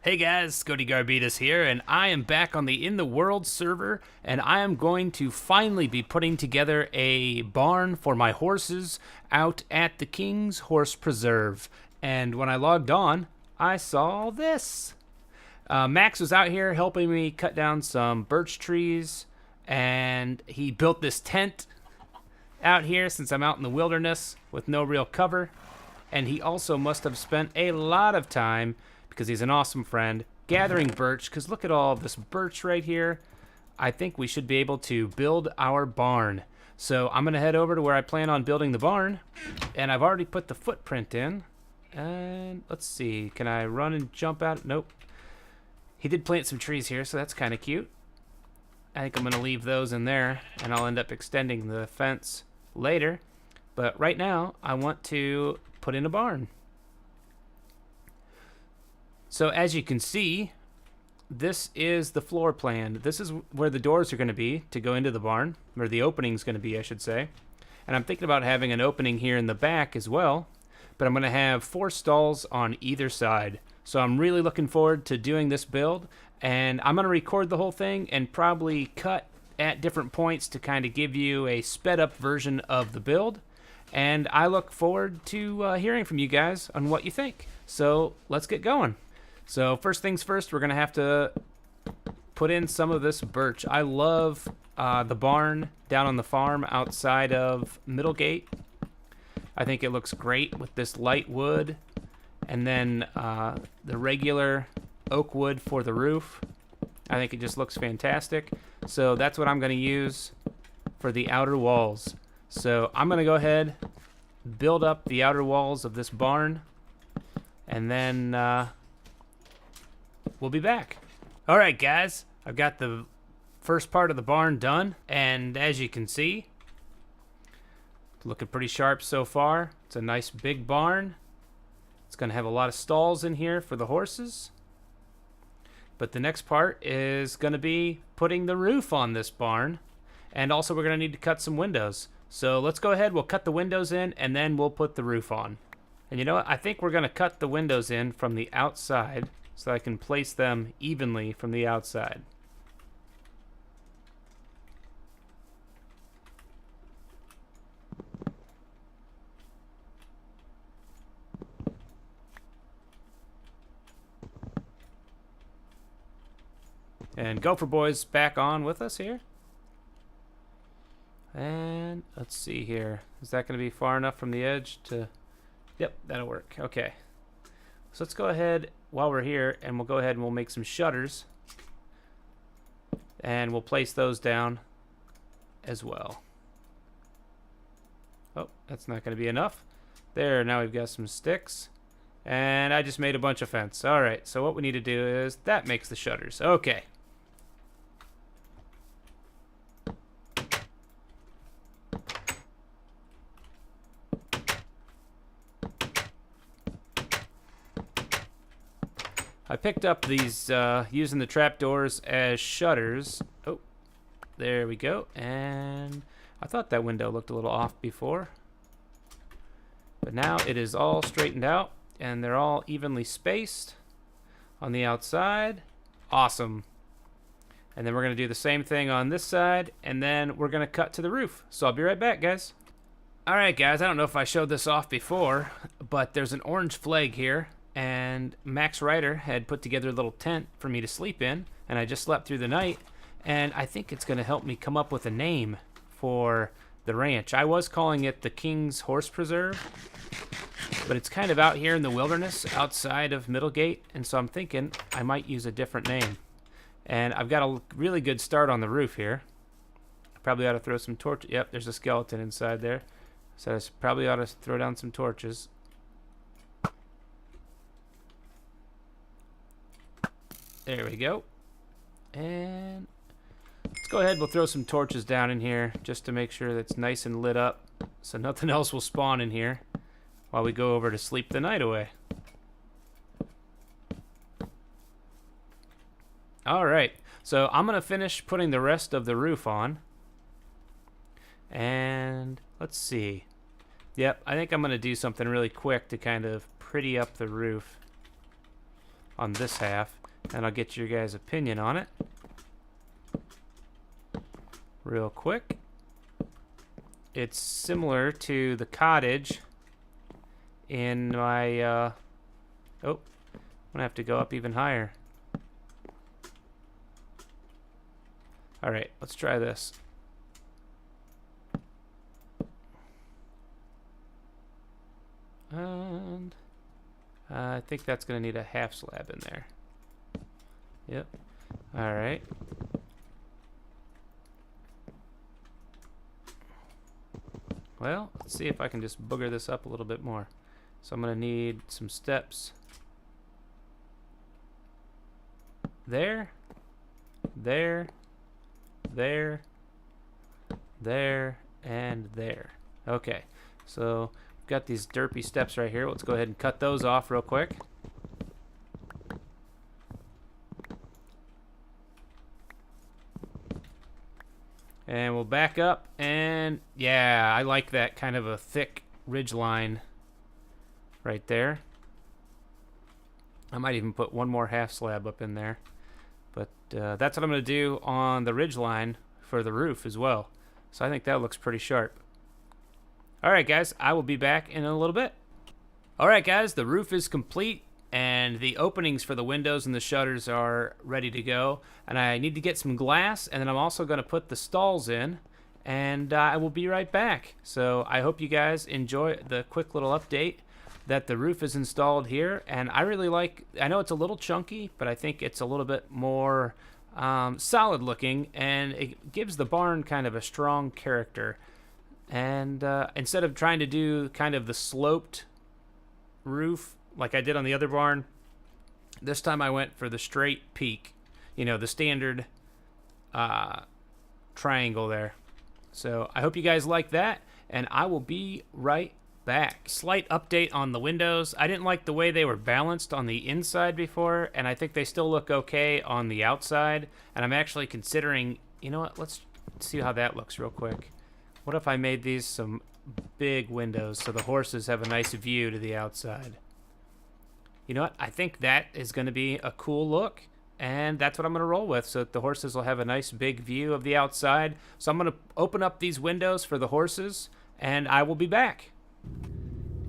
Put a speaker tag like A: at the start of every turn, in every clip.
A: Hey guys, Scody Garbitas here, and I am back on the In the World server, and I am going to finally be putting together a barn for my horses out at the King's Horse Preserve. And when I logged on, I saw this. Max was out here helping me cut down some birch trees, and he built this tent out here since I'm out in the wilderness with no real cover. And he also must have spent a lot of time, because he's an awesome friend, gathering birch, because look at all this birch right here. I think we should be able to build our barn. So I'm going to head over to where I plan on building the barn, and I've already put the footprint in. And let's see, can I run and jump out? Nope. He did plant some trees here, so that's kind of cute. I think I'm going to leave those in there, and I'll end up extending the fence later. But right now, I want to put in a barn. So as you can see, this is the floor plan. This is where the doors are going to be to go into the barn, or the opening's going to be, I should say. And I'm thinking about having an opening here in the back as well, but I'm going to have 4 stalls on either side. So I'm really looking forward to doing this build, and I'm going to record the whole thing and probably cut at different points to kind of give you a sped up version of the build. And I look forward to hearing from you guys on what you think. So let's get going. So first things first, we're going to have to put in some of this birch. I love the barn down on the farm outside of Middlegate. I think it looks great with this light wood and then the regular oak wood for the roof. I think it just looks fantastic. So that's what I'm going to use for the outer walls. So I'm going to go ahead, build up the outer walls of this barn, and then we'll be back. All right, guys, I've got the first part of the barn done, and as you can see, it's looking pretty sharp so far. It's a nice big barn. It's going to have a lot of stalls in here for the horses. But the next part is going to be putting the roof on this barn, and also we're going to need to cut some windows. So let's go ahead, we'll cut the windows in, and then we'll put the roof on. And you know what? I think we're going to cut the windows in from the outside so I can place them evenly from the outside. And Gopher Boy's back on with us here. And let's see here. Is that going to be far enough from the edge to... Yep, that'll work. Okay. So let's go ahead while we're here, and we'll go ahead and we'll make some shutters. And we'll place those down as well. Oh, that's not going to be enough. There, now we've got some sticks. And I just made a bunch of fence. Alright, so what we need to do is... That makes the shutters. Okay. I picked up these using the trapdoors as shutters. Oh, there we go. And I thought that window looked a little off before. But now it is all straightened out, and they're all evenly spaced on the outside. Awesome. And then we're going to do the same thing on this side, and then we're going to cut to the roof. So I'll be right back, guys. All right, guys, I don't know if I showed this off before, but there's an orange flag here. And Max Ryder had put together a little tent for me to sleep in, and I just slept through the night, and I think it's going to help me come up with a name for the ranch. I was calling it the King's Horse Preserve, but it's kind of out here in the wilderness outside of Middlegate, and so I'm thinking I might use a different name. And I've got a really good start on the roof here. I probably ought to throw some torches. Yep, there's a skeleton inside there, so I probably ought to throw down some torches. There we go. And let's go ahead, we'll throw some torches down in here just to make sure that's nice and lit up so nothing else will spawn in here while we go over to sleep the night away. Alright, so I'm going to finish putting the rest of the roof on. And let's see. Yep, I think I'm going to do something really quick to kind of pretty up the roof on this half, and I'll get your guys' opinion on it real quick. It's similar to the cottage in my, oh, I'm gonna have to go up even higher. Alright, let's try this. And I think that's gonna need a half slab in there. Yep. Alright. Well, let's see if I can just booger this up a little bit more. So I'm going to need some steps. There. There. There. There. And there. Okay. So we've got these derpy steps right here. Let's go ahead and cut those off real quick. And we'll back up, and yeah, I like that kind of a thick ridge line right there. I might even put one more half slab up in there. But that's what I'm going to do on the ridge line for the roof as well. So I think that looks pretty sharp. Alright guys, I will be back in a little bit. Alright guys, the roof is complete. And the openings for the windows and the shutters are ready to go. And I need to get some glass, and then I'm also going to put the stalls in. And I will be right back. So I hope you guys enjoy the quick little update that the roof is installed here. And I really like, I know it's a little chunky, but I think it's a little bit more solid looking. And it gives the barn kind of a strong character. And instead of trying to do kind of the sloped roof like I did on the other barn, this time I went for the straight peak, you know, the standard triangle there. So I hope you guys like that, and I will be right back. Slight update on the windows. I didn't like the way they were balanced on the inside before, and I think they still look okay on the outside. And I'm actually considering, you know what, let's see how that looks real quick. What if I made these some big windows so the horses have a nice view to the outside? You know what? I think that is going to be a cool look, and that's what I'm going to roll with, so that the horses will have a nice big view of the outside. So I'm going to open up these windows for the horses, and I will be back.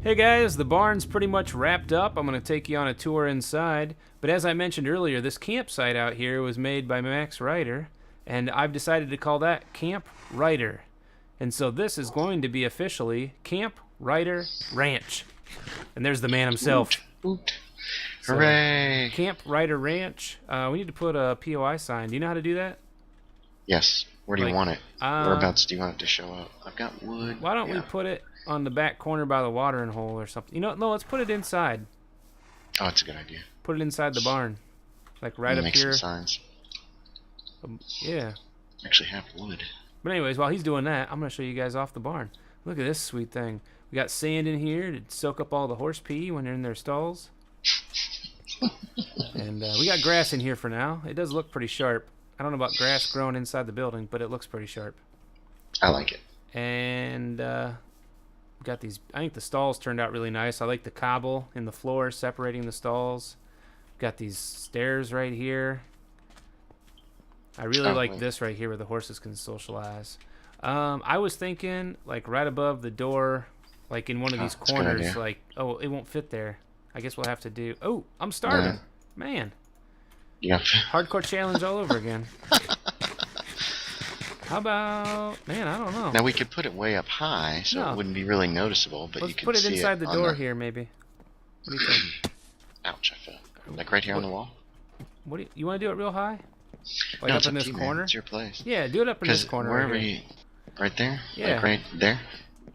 A: Hey guys, the barn's pretty much wrapped up. I'm going to take you on a tour inside, but as I mentioned earlier, this campsite out here was made by Max Ryder, and I've decided to call that Camp Ryder. And so this is going to be officially Camp Ryder Ranch. And there's the man himself.
B: Oot.
A: So,
B: Hooray!
A: Camp Ryder Ranch. We need to put a POI sign. Do you know how to do that?
B: Yes. Where do you want it?
A: Uh,
B: Whereabouts do you want it to show up? I've got wood.
A: Why don't we put it on the back corner by the watering hole or something? You know, no, let's put it inside.
B: Oh, that's a good idea.
A: Put it inside the barn. Like right up
B: Make
A: here.
B: some signs.
A: Yeah.
B: Actually have wood.
A: But anyways, while he's doing that, I'm going to show you guys off the barn. Look at this sweet thing. We got sand in here to soak up all the horse pee when they're in their stalls. And we got grass in here for now. It does look pretty sharp. I don't know about grass growing inside the building, but it looks pretty sharp.
B: I like it.
A: And we got these, I think the stalls turned out really nice. I like the cobble in the floor separating the stalls. Got these stairs right here. I really like this right here where the horses can socialize. I was thinking like right above the door, like in one of these corners, like, oh, it won't fit there. I guess we'll have to do, oh, I'm starving. Man.
B: Yeah.
A: Hardcore challenge all over again. How about, man, I don't know.
B: Now we could put it way up high so it wouldn't be really noticeable, but
A: let's
B: you could
A: put it
B: see
A: inside the door here maybe. What do you think?
B: Ouch, I fell. Like right here on the wall?
A: What do you want to do it real high? Like
B: no,
A: up in this corner?
B: It's your place.
A: Yeah, do it up in this corner.
B: Wherever
A: right
B: you, right there?
A: Yeah.
B: Like right there?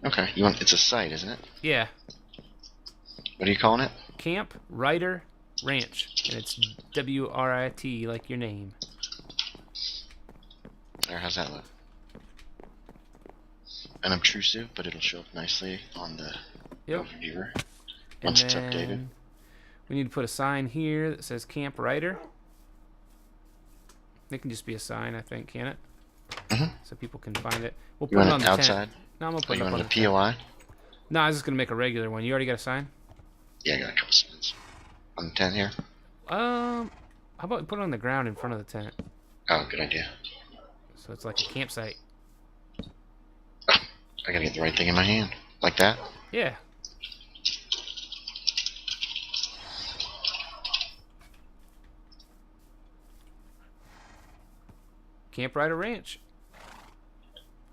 B: Okay. You want? It's a site, isn't it?
A: Yeah.
B: What are you calling it?
A: Camp Ryder Ranch, and it's W-R-I-T, like your name.
B: There, how's that look? Unobtrusive, but it'll show up nicely on the overviewer once it's updated.
A: We need to put a sign here that says Camp Ryder. It can just be a sign, I think, can it? So people can find it. We'll put it on the
B: outside?
A: tent. No, I'm gonna put it up on
B: the
A: tent.
B: POI?
A: No, I was just gonna make a regular one. You already got a sign?
B: Yeah, I got a couple signs. On the tent here?
A: How about we put it on the ground in front of the tent,
B: Oh, good idea.
A: so it's like a campsite.
B: I gotta get the right thing in my hand. Like that?
A: Yeah. Camp Rider Ranch.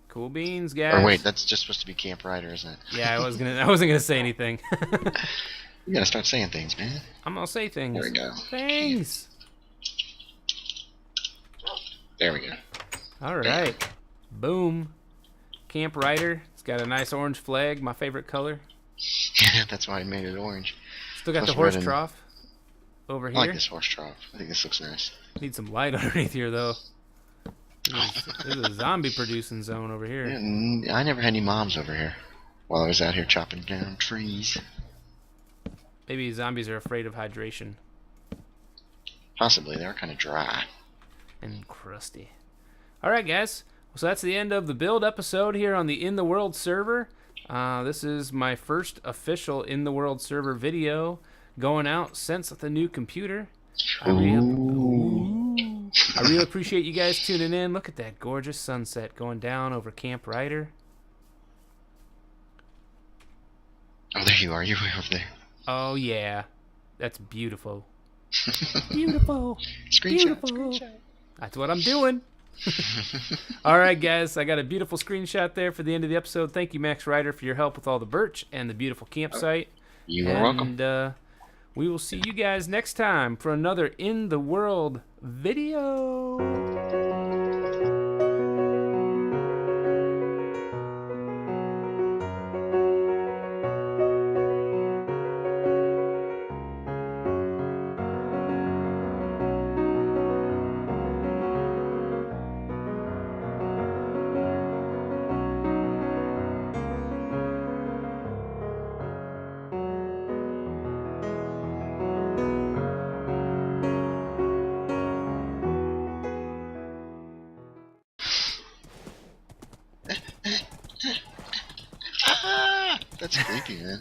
A: Cool beans, guys.
B: Or wait, that's just supposed to be Camp Rider, isn't it?
A: Yeah, I wasn't gonna say anything.
B: You gotta start saying things, man.
A: I'm gonna say things.
B: There we go.
A: Things.
B: There we go.
A: All right. Boom. Camp Rider. It's got a nice orange flag, my favorite color.
B: That's why I made it orange.
A: Still got
B: Plus
A: the horse
B: red and-
A: trough over
B: I
A: here.
B: like this horse trough. I think this looks nice.
A: Need some light underneath here, though. This is a zombie producing zone over here.
B: Yeah, I never had any moms over here while I was out here chopping down trees.
A: Maybe zombies are afraid of hydration
B: Possibly. They are kind of dry.
A: and crusty. All right, guys. So that's the end of the build episode here on the In the World server. This is my first official In the World server video going out since the new computer. I really appreciate you guys tuning in. Look at that gorgeous sunset going down over Camp Rider.
B: Oh, there you are. You're way over there.
A: Oh, yeah. That's beautiful. Beautiful.
B: Screenshot.
A: Beautiful.
B: Screenshot.
A: That's what I'm doing. All right, guys. I got a beautiful screenshot there for the end of the episode. Thank you, Max Ryder, for your help with all the birch and the beautiful campsite.
B: You are welcome.
A: And we will see you guys next time for another In the World video.
B: That's creepy, man.